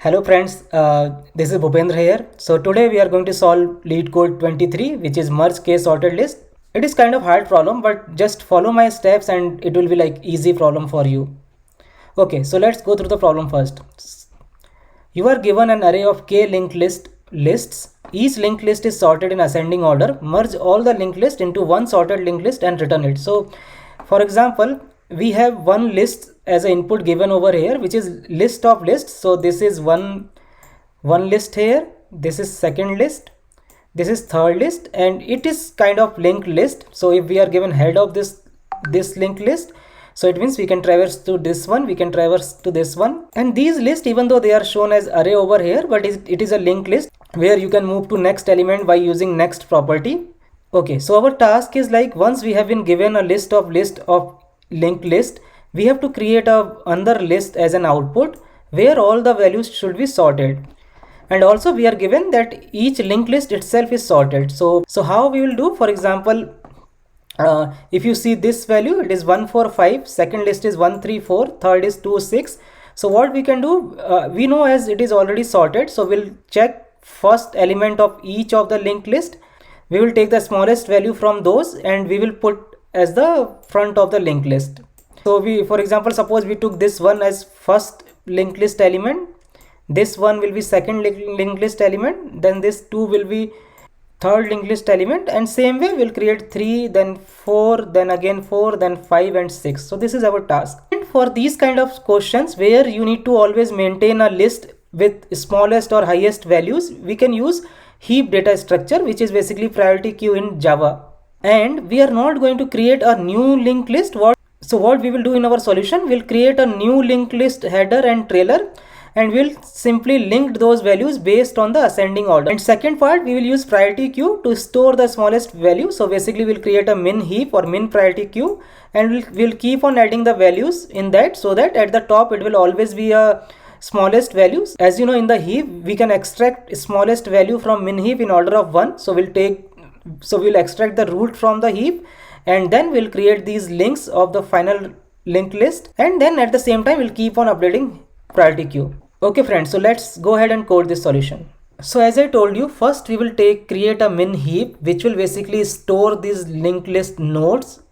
Hello friends, this is Bhupendra here. So today we are going to solve lead code 23, which is merge case sorted list. It is kind of hard problem, but just follow my steps and it will be like easy problem for you. Okay, so let's go through the problem first. You are given an array of k linked lists. Each linked list is sorted in ascending order. Merge all the linked list into one sorted linked list and return it. So for example, we have one list as an input given over here, which is list of lists. So this is one list here, this is second list, this is third list, and it is kind of linked list. So if we are given head of this linked list, so it means we can traverse to this one, we can traverse to this one. And these lists, even though they are shown as array over here, but it is a linked list where you can move to next element by using next property. Okay, so our task is like, once we have been given a list of linked list, we have to create another list as an output where all the values should be sorted. And also we are given that each linked list itself is sorted. So how we will do, for example, if you see this value, it is 145, second list is 134, third is 26. So what we can do, we know as it is already sorted, so we'll check first element of each of the linked list. We will take the smallest value from those and we will put as the front of the linked list. So we, for example, suppose we took this one as first linked list element, this one will be second linked list element, then this 2 will be third linked list element, and same way we'll create 3, then 4, then again 4, then 5 and 6. So this is our task. And for these kind of questions where you need to always maintain a list with smallest or highest values, we can use heap data structure, which is basically priority queue in Java. And we are not going to create a new linked list. So what we will do in our solution, we'll create a new linked list header and trailer, and we'll simply link those values based on the ascending order. And second part, we will use priority queue to store the smallest value. So basically we'll create a min heap or min priority queue, and we'll keep on adding the values in that, so that at the top it will always be a smallest values. As you know, in the heap we can extract smallest value from min heap in order of 1. So we'll extract the root from the heap, and then we'll create these links of the final linked list, and then at the same time we'll keep on updating priority queue. Okay friends, so let's go ahead and code this solution. So as I told you, first we will create a min heap, which will basically store these linked list nodes,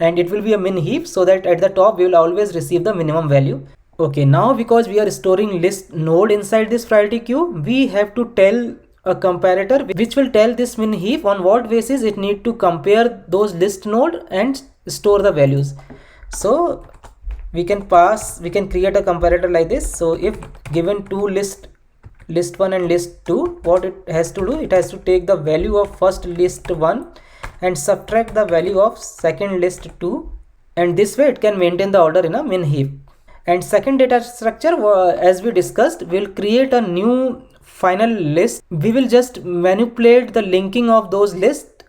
and it will be a min heap so that at the top we will always receive the minimum value. Okay, now because we are storing list node inside this priority queue, we have to tell a comparator which will tell this min heap on what basis it need to compare those list node and store the values. So we can create a comparator like this. So if given two list 1 and list 2, what it has to do, it has to take the value of first list 1 and subtract the value of second list 2, and this way it can maintain the order in a min heap. And second data structure, as we discussed, will create a new final list. We will just manipulate the linking of those lists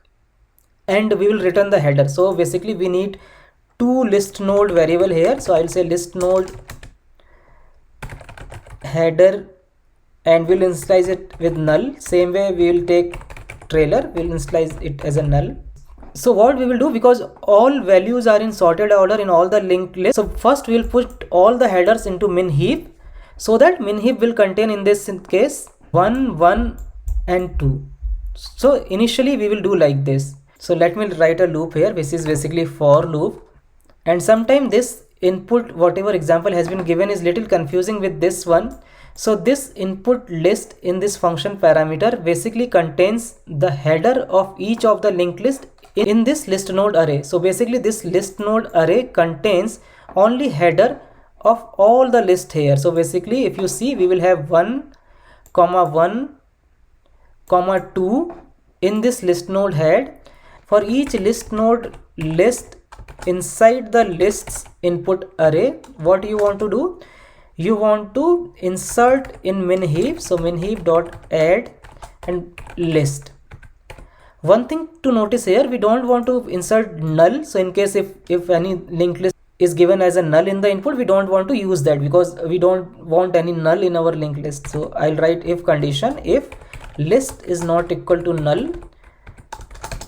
and we will return the header. So basically we need two list node variable here. So I'll say list node header, and we'll initialize it with null. Same way we will take trailer, we'll initialize it as a null. So what we will do, because all values are in sorted order in all the linked lists, so first we will put all the headers into min heap, so that min heap will contain in this case 1, 1 and 2. So initially we will do like this. So let me write a loop here, which is basically for loop. And sometime this input, whatever example has been given, is little confusing with this one. So this input list in this function parameter basically contains the header of each of the linked list in this list node array. So basically this list node array contains only header of all the list here. So basically if you see, we will have 1, 1, 2 in this list node head. For each list node list inside the lists input array, what you want to do, you want to insert in min heap. So min heap dot add and list. One thing to notice here, we don't want to insert null. So in case if any linked list is given as a null in the input, we don't want to use that because we don't want any null in our linked list. So I'll write if condition, if list is not equal to null,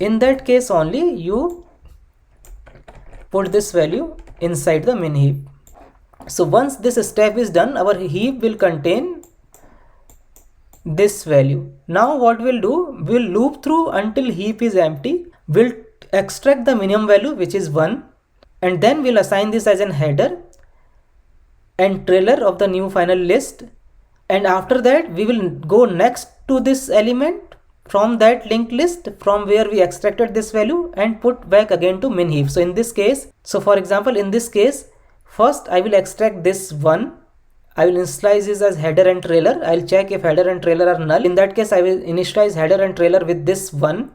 in that case only you put this value inside the min heap. So once this step is done, our heap will contain this value. Now what we'll do, we'll loop through until heap is empty. We'll extract the minimum value, which is 1, and then we'll assign this as an header and trailer of the new final list. And after that we will go next to this element from that linked list from where we extracted this value and put back again to min heap. So in this case, so for example, in this case, first I will extract this one. I will initialize this as header and trailer. I'll check if header and trailer are null. In that case, I will initialize header and trailer with this one.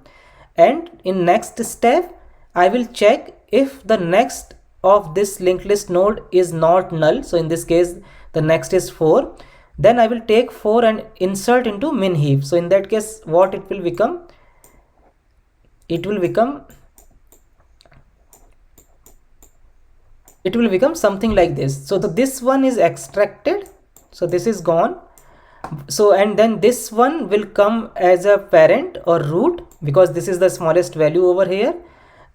And in next step, I will check if the next of this linked list node is not null. So in this case, the next is 4. Then I will take 4 and insert into min heap. So in that case, what it will become? It will become something like this. So this one is extracted, so this is gone. So and then this one will come as a parent or root because this is the smallest value over here,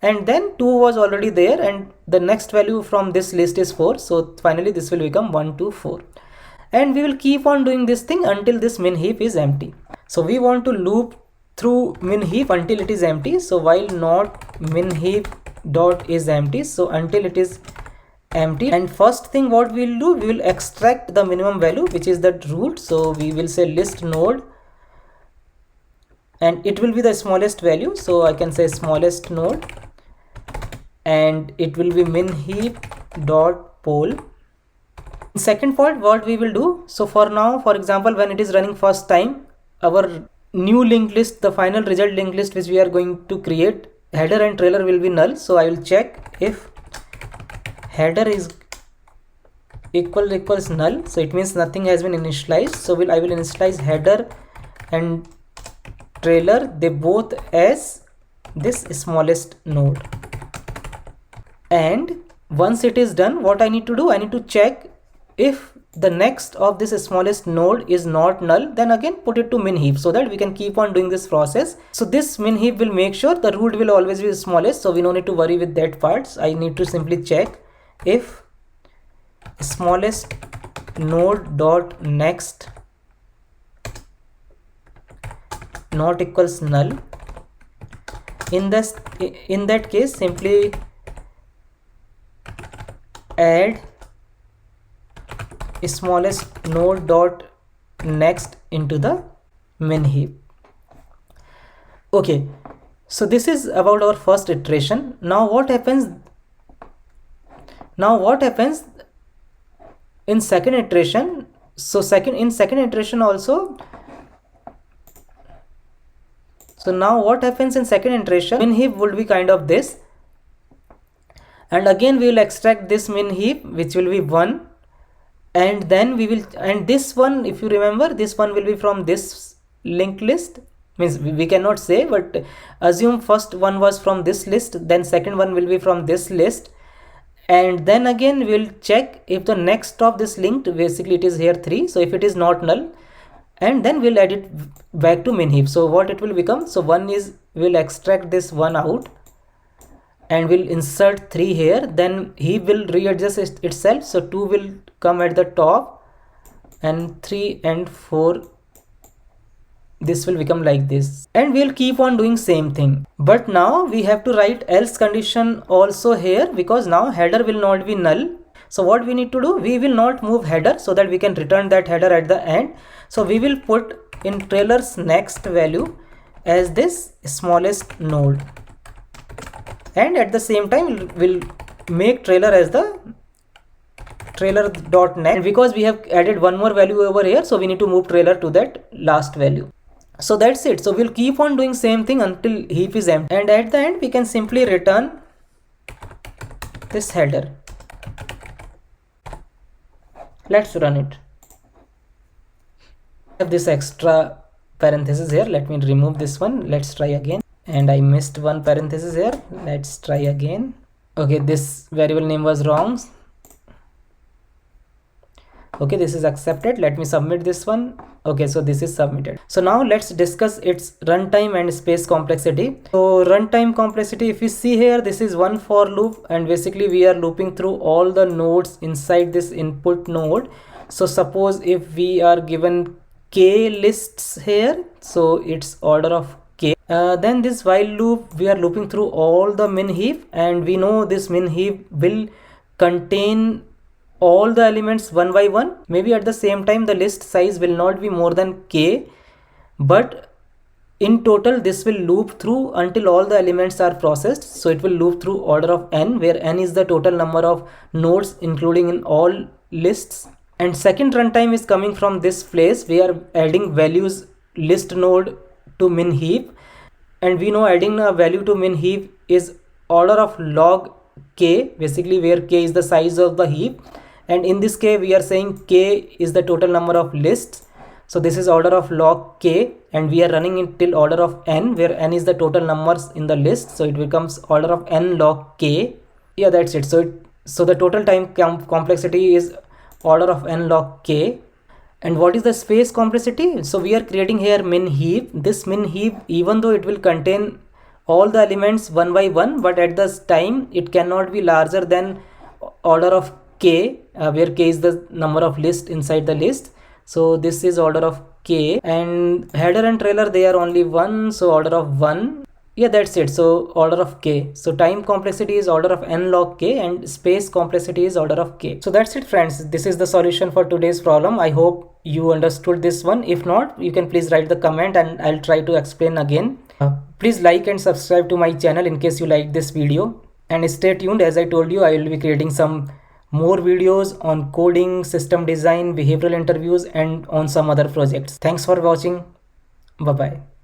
and then 2 was already there, and the next value from this list is 4. So finally this will become 1, 2, 4, and we will keep on doing this thing until this min heap is empty. So we want to loop through min heap until it is empty. So while not min heap dot is empty, so until it is empty, and first thing what we will do, we will extract the minimum value, which is the root. So we will say list node, and it will be the smallest value, so I can say smallest node, and it will be min heap dot poll. In second part, what we will do, so for now, for example, when it is running first time, our new linked list, the final result linked list which we are going to create, header and trailer will be null. So I will check if header is equals null, so it means nothing has been initialized. So I will initialize header and trailer, they both as this smallest node. And once it is done, what I need to do, I need to check if the next of this smallest node is not null, then again put it to min heap, so that we can keep on doing this process. So this min heap will make sure the root will always be the smallest, so we don't need to worry with that part. I need to simply check if smallest node dot next not equals null. In that case, simply add smallest node dot next into the min heap. Okay, so this is about our first iteration. Now what happens in second iteration? So in second iteration also, so now what happens in second iteration, min heap would be kind of this, and again we will extract this min heap, which will be 1, and then we will, and this one, if you remember, this one will be from this linked list, means we cannot say, but assume first one was from this list, then second one will be from this list, and then again we will check if the next of this linked, basically it is here 3, so if it is not null, and then we'll add it back to min heap. So what it will become, so one is, we'll extract this one out and we'll insert 3 here, then heap will readjust itself, so 2 will come at the top and 3 and 4, this will become like this, and we'll keep on doing same thing. But now we have to write else condition also here, because now header will not be null. So what we need to do, we will not move header so that we can return that header at the end. So we will put in trailer's next value as this smallest node, and at the same time we'll make trailer as the trailer dot next, and because we have added one more value over here, so we need to move trailer to that last value. So that's it. So we'll keep on doing same thing until heap is empty, and at the end we can simply return this header. Let's run it. I have this extra parenthesis here, let me remove this one. Let's try again, and I missed one parenthesis here. Let's try again. Okay, this variable name was wrong. Okay, this is accepted. Let me submit this one. Okay, so this is submitted. So now let's discuss its runtime and space complexity. So runtime complexity, if you see here, this is one for loop, and basically we are looping through all the nodes inside this input node. So suppose if we are given k lists here, so it's order of k. Then this while loop, we are looping through all the min heap, and we know this min heap will contain all the elements one by one. Maybe at the same time the list size will not be more than k, but in total this will loop through until all the elements are processed. So it will loop through order of n, where n is the total number of nodes including in all lists. And second runtime is coming from this place. We are adding values list node to min heap, and we know adding a value to min heap is order of log k, basically where k is the size of the heap, and in this case we are saying k is the total number of lists. So this is order of log k, and we are running it till order of n, where n is the total numbers in the list, so it becomes order of n log k. Yeah, that's it. So the total time complexity is order of n log k. And what is the space complexity? So we are creating here min heap. This min heap, even though it will contain all the elements one by one, but at this time it cannot be larger than order of k, where k is the number of list inside the list. So this is order of k, and header and trailer, they are only one, so order of 1. Yeah, that's it. So order of k. So time complexity is order of n log k, and space complexity is order of k. So that's it, friends. This is the solution for today's problem. I hope you understood this one. If not, you can please write the comment and I'll try to explain again. Please like and subscribe to my channel in case you like this video, and stay tuned. As I told you, I will be creating some more videos on coding, system design, behavioral interviews, and on some other projects. Thanks for watching. Bye bye.